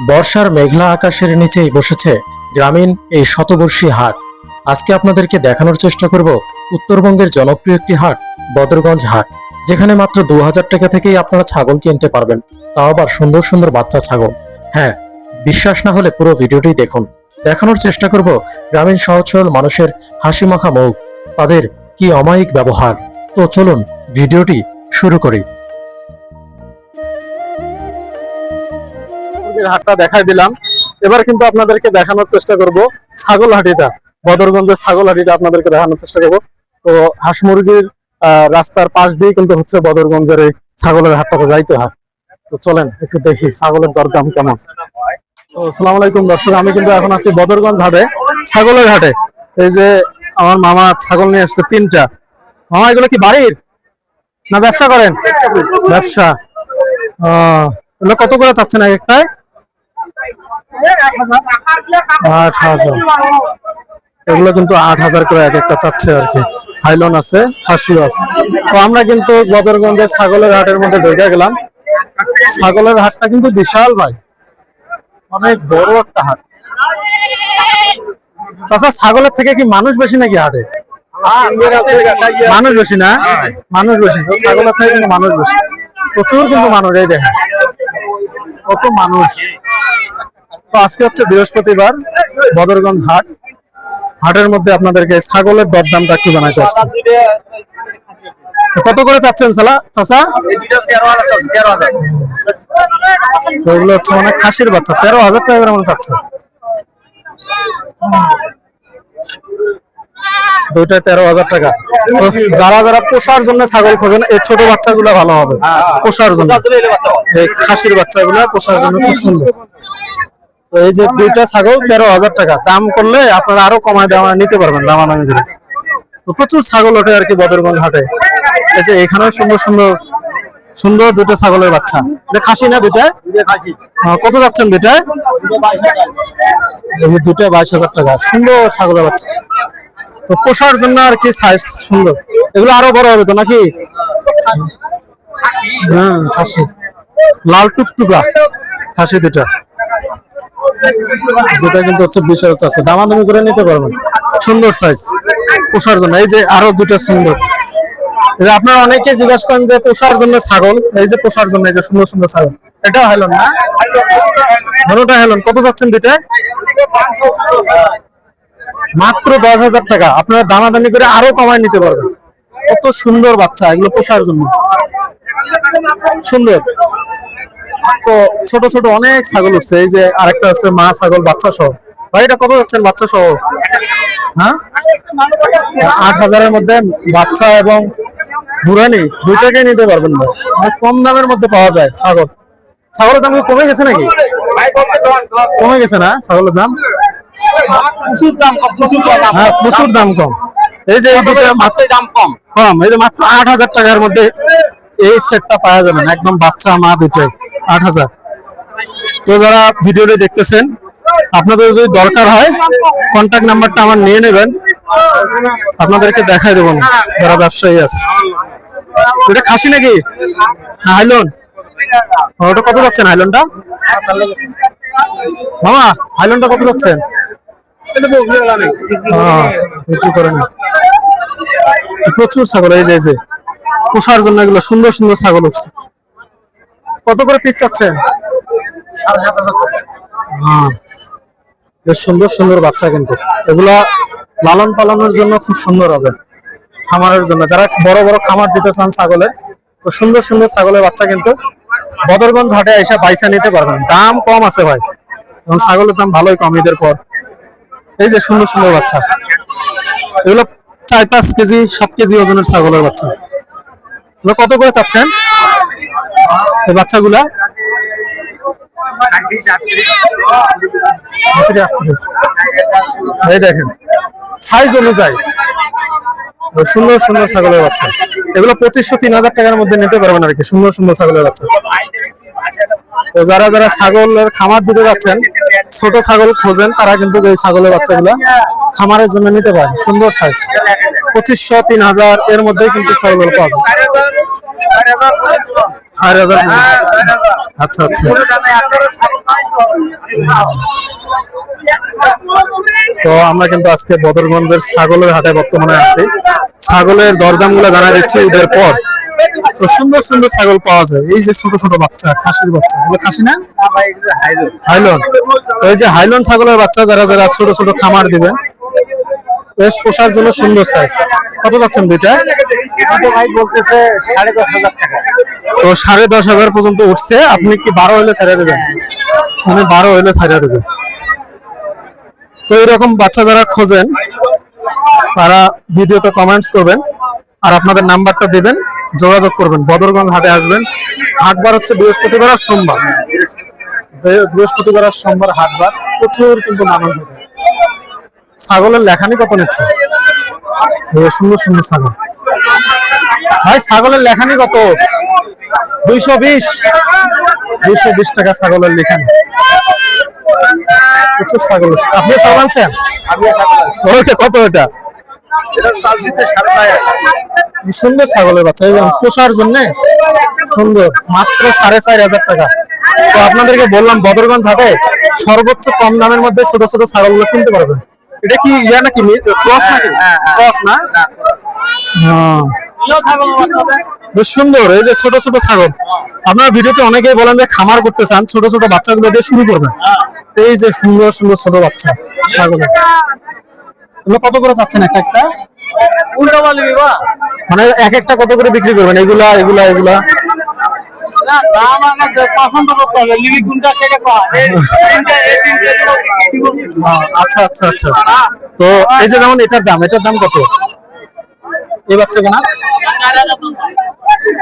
বর্ষার মেঘলা আকাশের নিচেই বসেছে গ্রামীণ এই শতবর্ষী হাট। আজকে আপনাদেরকে দেখানোর চেষ্টা করব উত্তরবঙ্গের জনপ্রিয় একটি হাট, বদরগঞ্জ হাট, যেখানে মাত্র 2000 টাকা থেকেই আপনারা ছাগল কিনতে পারবেন, তাও আবার সুন্দর সুন্দর বাচ্চা ছাগল। হ্যাঁ, বিশ্বাস না হলে পুরো ভিডিওটি দেখুন। দেখানোর চেষ্টা করব গ্রামীণ সহজ সরল মানুষের হাসি মাখা মুখ, তাদের কি অমায়িক ব্যবহার। তো চলুন ভিডিওটি শুরু করি। হাটটা দেখাই দিলাম, এবার কিন্তু আপনাদেরকে দেখানোর চেষ্টা করব ছাগল হাটিটা, বদরগঞ্জের ছাগল হাটিটা আপনাদেরকে দেখানোর চেষ্টা করব। তো হাঁস মুরগির রাস্তার পাশ দিয়ে কিন্তু হচ্ছে বদরগঞ্জের এই ছাগলের হাটটাতে যাইতে হয়। তো চলেন একটু দেখি ছাগলের দরদাম কেমন। তো আসসালামু আলাইকুম দর্শক, আমি কিন্তু এখন আছি বদরগঞ্জ হাটে, ছাগলের হাটে। এই যে আমার মামা ছাগল নিয়ে আসছে 3টা। মামা, এগুলো কি বাড়ির না ব্যবসা করেন? ব্যবসা। এগুলো কত করে চাচ্ছেন এক একটায়? 8000। এগুলো কিন্তু 8000 করে এক একটা চাচ্ছে আর কি। হাইলন আছে, খাসিও আছে। তো আমরা কিন্তু বদরগঞ্জের ছাগলের হাটের মধ্যে ঢুকে গেলাম। ছাগলের হাটটা কিন্তু বিশাল ভাই, অনেক বড় একটা হাট। চাচা, ছাগলের থেকে কি মানুষ বেশি নাকি হাটে? মানুষ বেশি না? মানুষ বেশি। ছাগলের থেকে কিন্তু মানুষ বেশি, প্রচুর কিন্তু মানুষ। এই দেখেন কত মানুষ। তো আজকে হচ্ছে বৃহস্পতিবার, বদরগঞ্জ হাট। হাটের মধ্যে আপনাদেরকে ছাগলের দরদামটা একটু জানাইতে আসছি। কত করে চাচ্ছেন চাচা? এগুলো হচ্ছে মানে খাসির বাচ্চা, 13,000 টাকা করে চাচ্ছে। দুইটায় 13,000 টাকা। যারা যারা পোষার জন্য ছাগল খোঁজেন, এই ছোট বাচ্চাগুলো ভালো হবে পোষার জন্য। এই খাসির বাচ্চাগুলো পোষার জন্য খুব সুন্দর। তো এই যে দুইটা ছাগল 13,000 টাকা দাম করলে আপনারা আরো কমায় দেওয়া নিতে পারবেন দামাদামি করে। তো প্রচুর ছাগল ওঠে আর কি বদরগঞ্জ হাটে। এই যে এখানে সুন্দর সুন্দর সুন্দর দুটো ছাগলের বাচ্চা। খাসি না দুইটা? কত যাচ্ছেন দুইটায়? এই যে দুইটা 22,000 টাকা। সুন্দর ছাগলের বাচ্চা, তো পোষার জন্য আর কি সাইজ সুন্দর। এগুলো আরো বড় হবে তো নাকি? হ্যাঁ, খাসি লাল টুকটুকা খাসি দুটা। যেটা কিন্তু হচ্ছে 20,000 আছে, দামাদামি করে নিতে পারবেন। সুন্দর সাইজ পোষার জন্য। এই যে আরো দুটা সুন্দর। আপনারা অনেকে জিজ্ঞাসা করেন যে পোষার জন্য ছাগল, এই যে পোষার জন্য এই যে সুন্দর সুন্দর ছাগল। এটাও হেলন না? দুটোটা হেলন। কত যাচ্ছেন দুইটায়? মাত্র 10,000 টাকা। আপনারা দামাদামি করে আরো কমায় নিতে পারবেন। কত সুন্দর বাচ্চা, এগুলো পোষার জন্য সুন্দর। তো ছোট ছোট অনেক ছাগল উঠছে। এই যে আরেকটা আছে মা ছাগল বাচ্চা সহ। ভাই, এটা কত যাচ্ছেন বাচ্চা সহ? হ্যাঁ, 8,000-এর মধ্যে বাচ্চা এবং বুড়ানি দুইটাকে নিতে পারবেন ভাই। কম দামের মধ্যে পাওয়া যায় ছাগল। ছাগলের দাম কমে গেছে নাকি? কমে গেছে না ছাগলের দাম? হ্যাঁ, প্রচুর দাম কম। এই যে এই দুটো দাম কম, এই যে মাত্র 8,000 টাকার মধ্যে এই সেটটা পাওয়া যাবে না। একদম বাচ্চা মা দুটোই 8,000। তো যারা ভিডিওটি দেখতেছেন, আপনাদের যদি দরকার হয় কন্ট্যাক্ট নাম্বারটা আমার নিয়ে নেবেন, আপনাদেরকে দেখাই দেবো যারা ব্যবসায়ী আছে। এটা খাসি নাকি? হাইলন। ওটা কত যাচ্ছেন হাইলনটা? মামা, হাইলনটা কত যাচ্ছেন? প্রচুর ছাগল। এই যে পোষার জন্য এগুলো সুন্দর সুন্দর ছাগল হচ্ছে। কত করে পিস চাচ্ছেন? 7,500। বেশ সুন্দর সুন্দর বাচ্চা, কিন্তু এগুলা লালন পালনের জন্য খুব সুন্দর হবে, খামারের জন্য। যারা বড় বড় খামার দিতে চান ছাগলের, তো সুন্দর সুন্দর ছাগলের বাচ্চা কিন্তু বদরগঞ্জ হাটে এসে বাইসা নিতে পারবেন। দাম কম আছে ভাই, ছাগলের দাম ভালোই কম ঈদের পর। এই যে সুন্দর সুন্দর বাচ্চা, এগুলো 4-5 কেজি 7 কেজি ওজনের ছাগলের বাচ্চা। এগুলো কত করে চাচ্ছেন এই বাচ্চাগুলা? এই দেখেন সাইজ অনুযায়ী সুন্দর সুন্দর ছাগলের বাচ্চা। এগুলো 2,500-3,000 টাকার মধ্যে নিতে পারবেন আর কি, সুন্দর সুন্দর ছাগলের বাচ্চা। তো যারা যারা ছাগলের খামার দিতে যাচ্ছেন, ছোট ছাগল খোঁজেন, তারা কিন্তু এই ছাগলের বাচ্চাগুলো খামারের জন্য নিতে পারেন। সুন্দর সাইজ, 2,500-3,000 এর মধ্যেই কিন্তু ছাগল পাওয়া যায়। 4,000। আচ্ছা আচ্ছা। তো আমরা কিন্তু আজকে বদরগঞ্জের ছাগলের হাটে বর্তমানে আছি। ছাগলের দরদাম গুলো জানা দিচ্ছি ঈদের পর। তো সুন্দর সুন্দর ছাগল পাওয়া যায়। এই যে ছোট ছোট বাচ্চা, খাসির বাচ্চা, এগুলো খাসি না? হাইলন। এই যে হাইলন ছাগলের বাচ্চা যারা যারা ছোট ছোট খামার দিবেন, বেশ পোষার জন্য সুন্দর সাইজ। কত যাচ্ছেন দুইটা? ভাই বলতেছে 10,500 টাকা। তো 10,500 পর্যন্ত উঠছে। আপনি কি 12 হইলে ছাড়িয়ে দেবেন? আমি 12 হইলে ছাড়িয়ে দেবেন। তো এরকম বাচ্চা যারা খোঁজেন তারা ভিডিওতে কমেন্টস করবেন আর আপনাদের নাম্বারটা দিবেন, যোগাযোগ করবেন। বদরগঞ্জ হাটে আসবেন। হাটবার হচ্ছে বৃহস্পতিবার আর সোমবার। বৃহস্পতিবার আর সোমবার হাটবার, প্রচুর কিন্তু মানুষ হবে। ছাগলের লেখানি কত নিচ্ছে? সুন্দর সুন্দর ছাগল। ভাই ছাগলের লেখানি কত? 220 টাকা ছাগলের লেখানি। প্রচুর ছাগল। আপনি ছাগল আনছেন? ওইটা কত? ওইটা সুন্দর ছাগলের বাচ্চা, পোষার জন্য সুন্দর, মাত্র 4,500 টাকা। তো আপনাদেরকে বললাম বদরগঞ্জ হাটে সর্বোচ্চ কম দামের মধ্যে ছোট ছোট ছাগলগুলো কিনতে পারবেন। এটা কি ইয়া নাকি ক্রস নাকি? ক্রস না? হ্যাঁ, বেশ সুন্দর। এই যে ছোট ছোট ছাগল, আপনার ভিডিওতে অনেকেই বলেন যে খামার করতে চান, ছোট ছোট বাচ্চাগুলো দিয়ে শুরু করবেন। এই যে সুন্দর সুন্দর ছোট বাচ্চা ছাগল, এগুলো কত করে চাচ্ছেন একটা একটা? মানে এক একটা কত করে বিক্রি করবেন? এগুলা এগুলা এগুলা আচ্ছা আচ্ছা আচ্ছা। তো এই যে যেমন এটার দাম কত? এই বাচ্চাগুলো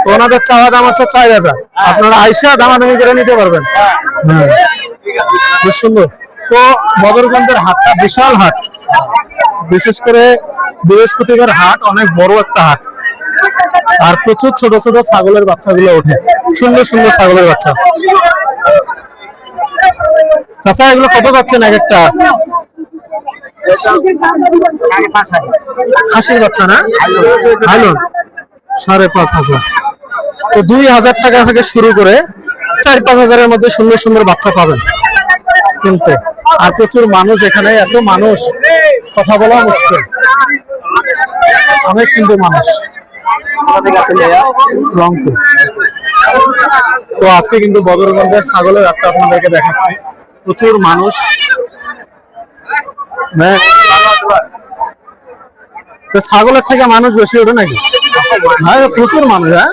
তো ওনাদের চাওয়া দাম হচ্ছে 4,000। আপনারা আইসা দামাদামি করে নিতে পারবেন। হ্যাঁ, খুব সুন্দর। তো বদরগঞ্জের হাটটা বিশাল হাট, বিশেষ করে বৃহস্পতিবার হাট অনেক বড় একটা হাট। আর প্রচুর ছোট ছোট ছাগলের বাচ্চাগুলো ওঠে, সুন্দর সুন্দর ছাগলের বাচ্চা। চাচা এগুলো কত যাচ্ছেন এক একটা? খাসির বাচ্চা না? হাইলন 5,500। তো 2,000 টাকা থেকে শুরু করে 4-5,000-এর মধ্যে সুন্দর সুন্দর বাচ্চা পাবেন কিনতে। আর প্রচুর মানুষ এখানে, এত মানুষ কথা বলা মুশকিল, অনেক কিন্তু মানুষ। রংপুর। তো আজকে কিন্তু বদরগঞ্জের ছাগলের হাটটা আপনাদেরকে দেখাচ্ছি, প্রচুর মানুষ। ছাগলের থেকে মানুষ বেশি ওঠে নাকি? হ্যাঁ, প্রচুর মানুষ। হ্যাঁ,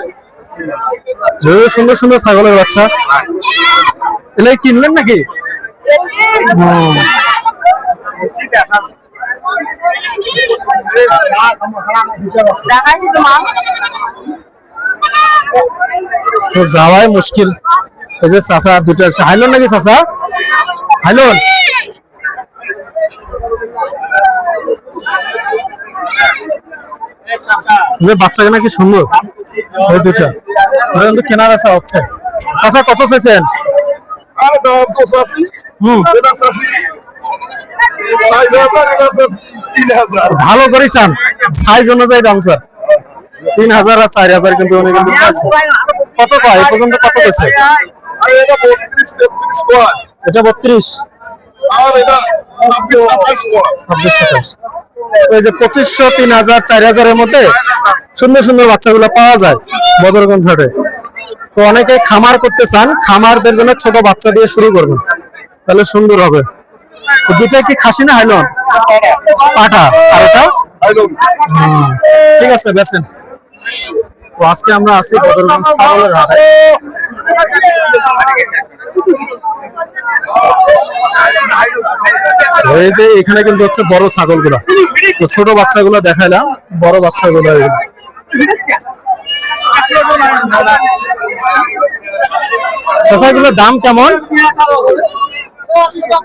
সুন্দর সুন্দর ছাগলের বাচ্চা। এগুলো কিনলেন নাকি? যাওয়াই মুশকিল। এই যে চাচা দুটা হাইলন নাকি? চাচা হাইলন। বাচ্চাকে নাকি সুন্দর ওই দুটা, কিন্তু কেনার আশা হচ্ছে। চাচা কত চাইছেন? ভালো করে চান, সাইজ অনুযায়ী দাম স্যার। 3,000 আর 4,000 কিন্তু উনি কিন্তু চাইছে। কত কয় এই পর্যন্ত? কত কইছে? এটা 32 আর এটা 26-27। ওই যে 2,500, 3,000, 4,000-এর মধ্যে সুন্দর সুন্দর বাচ্চাগুলো পাওয়া যায় বদরগঞ্জ হাটে। তো অনেকে খামার করতে চান, খামারদের জন্য ছোট বাচ্চা দিয়ে শুরু করবেন, তাহলে সুন্দর হবে। দুটাই কি খাসি না হাইলন? পাঠা। আর এটা ঠিক আছে, বেছেন। তো আজকে আমরা আছি বদরগঞ্জ ছাগলের হাটে। এই যে এখানে কিন্তু হচ্ছে বড় ছাগলগুলা, তো ছোট বাচ্চাগুলো দেখাইলাম, বড় বাচ্চাগুলো। এগুলোর দাম কেমন?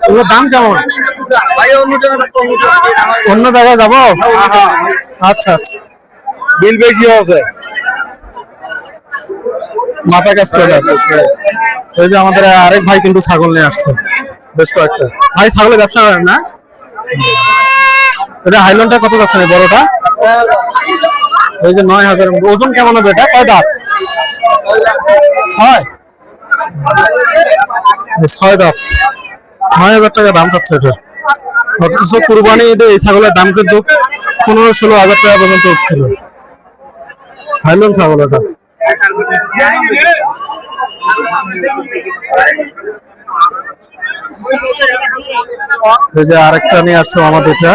এগুলোর দাম কেমন? অন্য জায়গায় যাবো? আচ্ছা আচ্ছা। বিল বেশি আছে, মাথা কাজ করে। ওই যে আমাদের আরেক ভাই কিন্তু ছাগল নিয়ে আসছে বেশ কয়েকটা। ভাই ছাগলের ব্যবসা করেন না? এটা হাইলনটা কত যাচ্ছে বড়টা? ওই যে 9,000। ওজন কেমন হবে এটা? কয় দাঁত? ছয়, ছয় দাঁত, 9,000 টাকা দাম চাচ্ছে এটা। অথচ কুরবানি ঈদে এই ছাগলের দাম কিন্তু 15-16 হাজার টাকা পর্যন্ত উঠছিল। হাইলন ছাগল এটা। এই যে আরেকটা নিয়ে আসছে আমাদের, এটা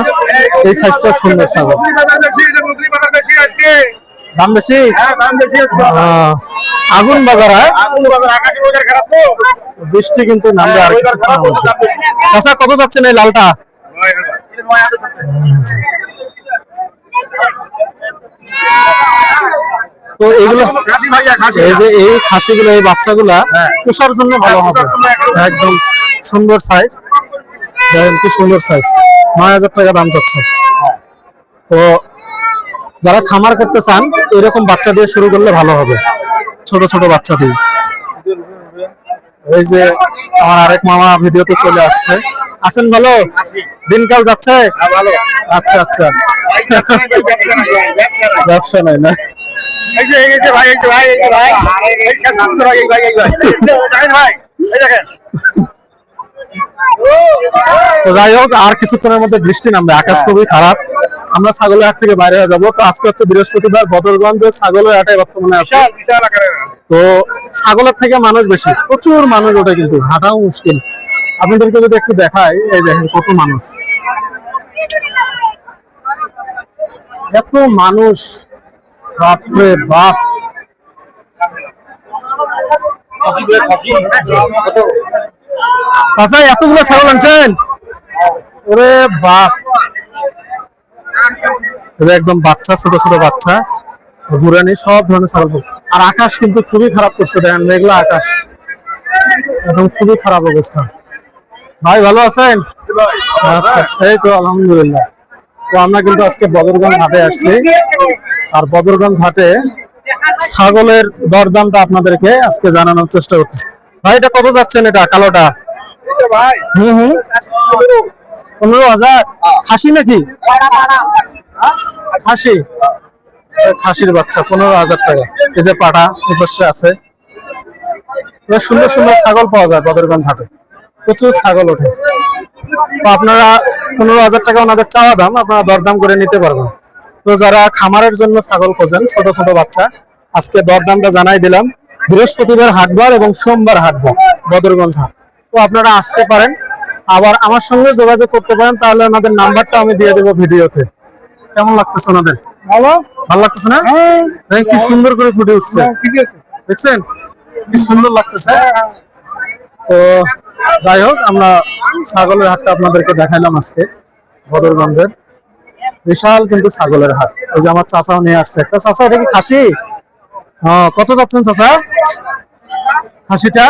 এই সাইজটা সুন্দর ছাগল। দাম বেশি, আগুন বাজার, বৃষ্টি কিন্তু নামবে আর কিছুক্ষণের মধ্যে। আচ্ছা, কত যাচ্ছেন এই লালটা? তো এইগুলো, এই যে এই খাসিগুলো, এই বাচ্চাগুলা পোষার জন্য ভালো হবে, একদম সুন্দর সাইজ। দেখেন কি সুন্দর সাইজ, 9,000 টাকা দাম চাচ্ছে। তো যারা খামার করতে চান এরকম বাচ্চা দিয়ে শুরু করলে ভালো হবে, ছোট ছোট বাচ্চা দিয়ে। এই যে আমার আরেক মামা ভিডিওতে চলে আসছে। আছেন ভালো? দিনকাল যাচ্ছে ভালো? আচ্ছা আচ্ছা, ব্যবসা নাই না? তো যাই হোক, আর কিছুক্ষণের মধ্যে বৃষ্টি নামবে, আকাশ খুবই খারাপ। আমরা ছাগলের হাট থেকে বাইরে হয়ে যাবো। তো আজকে হচ্ছে বৃহস্পতিবার, বদরগঞ্জের ছাগলের হাটে বর্তমানে আছে। তো ছাগলের থেকে মানুষ বেশি, প্রচুর মানুষ ওঠে, কিন্তু হাঁটাও মুশকিল। আপনাদেরকে যদি একটু দেখাই, এই দেখেন কত মানুষ, এত মানুষ, বাপরে বাপ। চাচা, এতগুলো ছাগল আনছেন? ওরে বাপ, একদম বাচ্চা, ছোট ছোট বাচ্চা, বুড়ানি, সব ধরনের ছাগল। আর আকাশ কিন্তু খুবই খারাপ করছে, দেখেন মেঘলা আকাশ, একদম খুবই খারাপ অবস্থা। ভাই ভালো আছেন? আচ্ছা, এই তো আলহামদুলিল্লাহ। তো আমরা কিন্তু আজকে বদরগঞ্জ হাটে আসছি, আর বদরগঞ্জ হাটে ছাগলের দরদামটা আপনাদেরকে আজকে জানানোর চেষ্টা করতেছি। ভাই, এটা কত যাচ্ছেন এটা কালোটা? 15,000। খাসি নাকি? খাসি, খাসির বাচ্চা, 15,000 টাকা। এই যে পাটা পাশে আছে, সুন্দর সুন্দর ছাগল পাওয়া যায় বদরগঞ্জ হাটে, প্রচুর ছাগল ওঠে। তো আপনারা 15,000 টাকা ওনাদের চাওয়া দাম, আপনারা দরদাম করে নিতে পারবেন। তো যারা খামারের জন্য ছাগল খোঁজেন, ছোট ছোট বাচ্চা, আজকে দরদামটা জানাই দিলাম। বৃহস্পতিবার হাটবার এবং সোমবার হাটবার বদরগঞ্জ হাট। তো আপনারা আসতে পারেন, আবার আমার সঙ্গে যোগাযোগ করতে পারেন, তাহলে ওনাদের নাম্বারটা আমি দিয়ে দেবো ভিডিওতে। কেমন লাগতেছে ওনাদের? ভালো, ভালো লাগতেছে না? কি সুন্দর করে ফুটে উঠছে, দেখছেন কি সুন্দর লাগতেছে। তো যাই হোক, আমরা ছাগলের হাটটা আপনাদেরকে দেখাইলাম আজকে বদরগঞ্জের। বিশাল কিন্তু ছাগলের হাট। ওই যে আমার চাচাও নিয়ে আসছে একটা। চাচা, এটা কি খাসি? হ্যাঁ, কত যাচ্ছেন চাচা খাসিটা?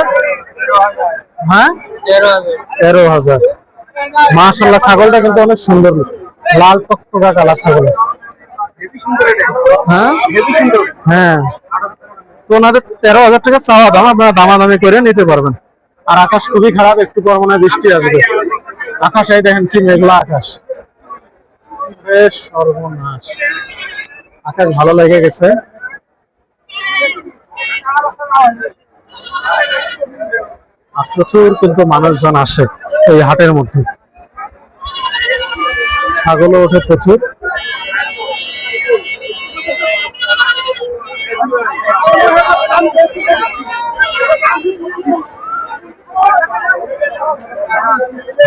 হ্যাঁ, 13,000। মাশাআল্লাহ, ছাগলটা কিন্তু অনেক সুন্দর, লাল টকটকা কালার ছাগল। হ্যাঁ হ্যাঁ, তো ওনাদের 13,000 টাকা চাওয়া দাম, আপনারা দামাদামি করে নিতে পারবেন। আর আকাশ খুবই খারাপ, একটু পর মনে হয় বৃষ্টি আসবে। আকাশ, এই দেখেন কি মেঘলা আকাশ, বেশ সর্বনাশ। আকাশ ভালো লেগে গেছে। আর প্রচুর কিন্তু মানুষজন আসে এই হাটের মধ্যে, ছাগলও ওঠে প্রচুর।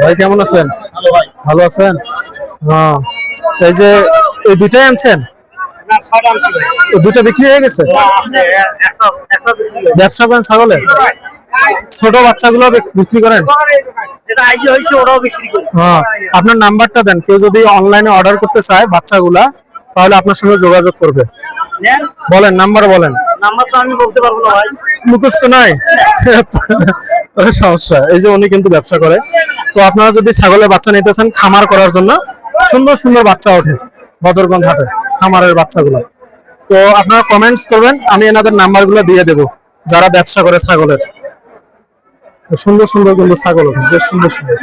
ভাই কেমন আছেন? ভালো আছেন? হ্যাঁ, এই যে এই দুইটাই আনছেন? দুইটা বিক্রি হয়ে গেছে? ব্যবসা করেন ছাগলের? ছোট বাচ্চাগুলো বিক্রি করেন? হ্যাঁ, আপনার নাম্বারটা দেন, কেউ যদি অনলাইনে অর্ডার করতে চায় বাচ্চাগুলা, তাহলে আপনার সঙ্গে যোগাযোগ করবে। বলেন, নাম্বার বলেন। নাম্বার তো আমি বলতে পারবো না ভাই, মুখস্থ নাই। সমস্যা, এই যে উনি কিন্তু ব্যবসা করে। তো আপনারা যদি ছাগলের বাচ্চা নিতে চান খামার করার জন্য, সুন্দর সুন্দর বাচ্চা ওঠে বদরগঞ্জ হাটে, খামারের বাচ্চাগুলো। তো আপনারা কমেন্টস করবেন, আমি এনাদের নাম্বারগুলো দিয়ে দেবো যারা ব্যবসা করে ছাগলের। সুন্দর সুন্দর কিন্তু ছাগল ওঠে, বেশ সুন্দর সুন্দর।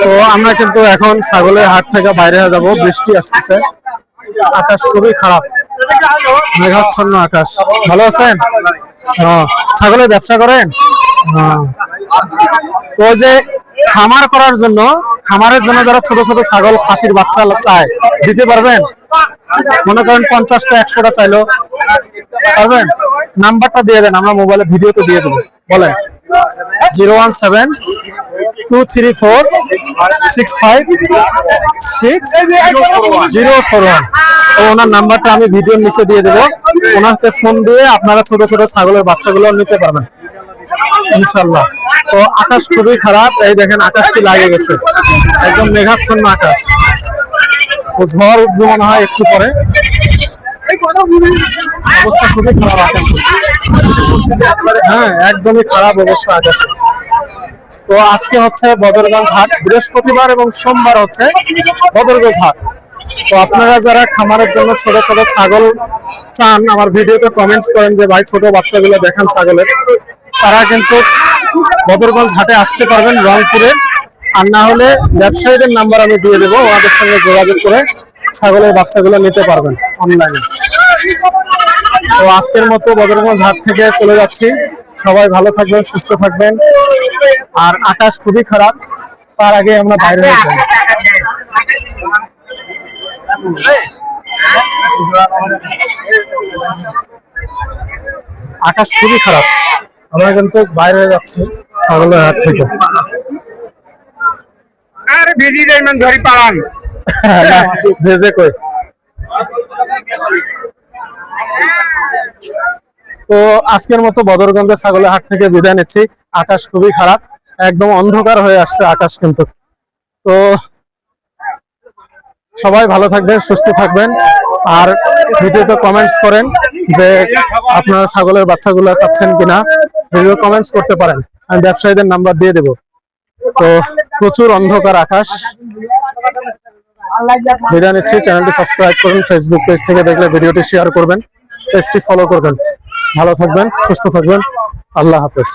তো আমরা কিন্তু এখন ছাগলের হাট থেকে বাইরে হয়ে যাব, বৃষ্টি আসতেছে, আকাশ খুবই খারাপ, মেঘাচ্ছন্ন আকাশ। ভালো আছেন? ছাগলের ব্যবসা করেন? তো যে খামার করার জন্য, খামারের জন্য যারা ছোট ছোট ছাগল খাসির বাচ্চা চায়, দিতে পারবেন? মনে করেন 50টা 100টা চাইলো, পারবেন? নাম্বারটা দিয়ে দেন, আমরা মোবাইলে ভিডিওতে দিয়ে দেবো। বলেন। 017-234-65-6041। তো ওনার নাম্বারটা আমি ভিডিওর নিচে দিয়ে দেবো, ওনাকে ফোন দিয়ে আপনারা ছোট ছোট ছাগলের বাচ্চাগুলো নিতে পারবেন ইনশাল্লাহ। তো আকাশ খুবই খারাপ, এই দেখেন আকাশ কি লাগে গেছে, একদম মেঘাচ্ছন্ন আকাশ। তো ঝড় উঠবে মনে হয় একটু পরে, অবস্থা খুবই খারাপ আকাশে। হ্যাঁ, একদমই খারাপ অবস্থা আকাশে। তো আজকে হচ্ছে বদরগঞ্জ হাট, বৃহস্পতিবার এবং সোমবার হচ্ছে বদরগঞ্জ হাট। তো আপনারা যারা খামারের জন্য ছোট ছোট ছাগল চান, আমার ভিডিওতে কমেন্টস করেন যে ভাই ছোট বাচ্চাগুলো দেখান ছাগলের, তারা কিন্তু বদরগঞ্জ হাটে আসতে পারবেন রংপুরে। আর না হলে ব্যবসায়ীদের নাম্বার আমি দিয়ে দেবো, ওনাদের সঙ্গে যোগাযোগ করে ছাগলের বাচ্চাগুলো নিতে পারবেন অনলাইনে। তো আজকের মতো বদরগঞ্জ হাট থেকে চলে যাচ্ছি, সবাই ভালো থাকবেন, সুস্থ থাকবেন। আর আকাশ খুবই খারাপ, তার আগে আমরা বাইরে হয়ে যাই। আকাশ খুবই খারাপ, আমরা কিন্তু বাইরে যাচ্ছি ছাগলের হাট থেকে। ভেজে কই। তো আজকের মতো বদরগঞ্জের ছাগলের হাট থেকে বিদায় নিচ্ছি। আকাশ খুবই খারাপ, একদম অন্ধকার হয়ে আসছে আকাশ কিন্তু। তো সবাই ভালো থাকবেন, সুস্থ থাকবেন। আর ভিডিওতে কমেন্টস করেন যে আপনারা ছাগলের বাচ্চাগুলো চাচ্ছেন কিনা, ভিডিও কমেন্টস করতে পারেন, আমি ব্যবসায়ীদের নাম্বার দিয়ে দেব। তো প্রচুর অন্ধকার আকাশ, বিদায় নিচ্ছি। চ্যানেলটি সাবস্ক্রাইব করুন, ফেসবুক পেজ থেকে দেখলে ভিডিওটি শেয়ার করবেন, পেজটি ফলো করবেন। ভালো থাকবেন, সুস্থ থাকবেন, আল্লাহ হাফেজ।